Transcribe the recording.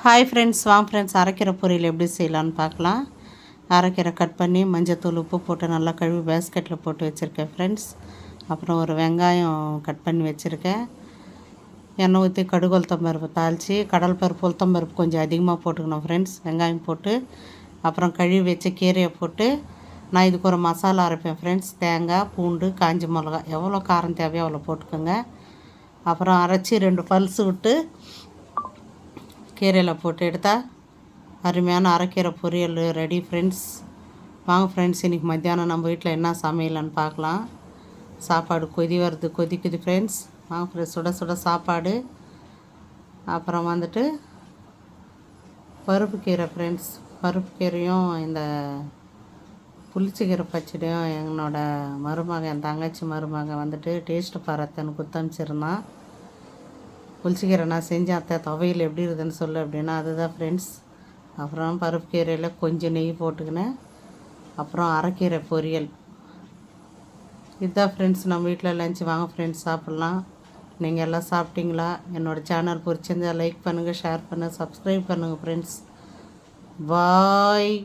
Hi friends, வாங்க friends, அரைக்கீரை பொரியல் எப்படி செய்யலான்னு பார்க்கலாம். அரைக்கீரை கட் பண்ணி மஞ்சத்தூள் உப்பு போட்டு நல்லா கழுவி பேஸ்கெட்டில் போட்டு வச்சுருக்கேன் ஃப்ரெண்ட்ஸ். அப்புறம் ஒரு வெங்காயம் கட் பண்ணி வச்சுருக்கேன். எண்ணெய் ஊற்றி கடுகு உளுத்தம்பருப்பு தாளித்து, கடல் பருப்பு உளுத்தம்பருப்பு கொஞ்சம் அதிகமாக போட்டுக்கணும் ஃப்ரெண்ட்ஸ். வெங்காயம் போட்டு அப்புறம் கழுவி வச்ச கீரையை போட்டு நான் இதுக்கு ஒரு மசாலா அரைப்பேன் ஃப்ரெண்ட்ஸ். தேங்காய், பூண்டு, காஞ்சி மிளகா, எவ்வளோ காரம் தேவையோ அவ்வளோ போட்டுக்கோங்க. அப்புறம் அரைச்சி 2 பல்ஸ் விட்டு கீரையில் போட்டு எடுத்தால் அருமையான அரைக்கீரை பொரியல் ரெடி ஃப்ரெண்ட்ஸ். வாங்க ஃப்ரெண்ட்ஸ், இன்றைக்கி மத்தியானம் நம்ம வீட்டில் என்ன சமையலான்னு பார்க்கலாம். சாப்பாடு கொதிக்குது ஃப்ரெண்ட்ஸ். வாங்க ஃப்ரெண்ட்ஸ், சுட சுட சாப்பாடு. அப்புறம் வந்துட்டு பருப்பு கீரை ஃப்ரெண்ட்ஸ். பருப்பு கீரையும் இந்த புளிச்சக்கீரை பச்சடியும் என் தங்கச்சி மருமகன் வந்துட்டு டேஸ்ட்டு பாராத்தன்னு குத்தமிச்சிருந்தான். புளிச்சக்கீரை நான் செஞ்சேன் அத்தை, துவையல் எப்படி இருக்குதுன்னு சொல்லு அப்படின்னா அதுதான் ஃப்ரெண்ட்ஸ். அப்புறம் பருப்பு கீரையில் கொஞ்சம் நெய் போட்டுக்கினேன். அப்புறம் அரைக்கீரை பொரியல். இதுதான் ஃப்ரெண்ட்ஸ் நம்ம வீட்டில் லஞ்ச். வாங்க ஃப்ரெண்ட்ஸ் சாப்பிட்லாம். நீங்கள் எல்லாம் சாப்பிட்டீங்களா? என்னோடய சேனல் பிடிச்சிருந்தால் லைக் பண்ணுங்கள், ஷேர் பண்ணுங்கள், சப்ஸ்கிரைப் பண்ணுங்கள் ஃப்ரெண்ட்ஸ். பாய்.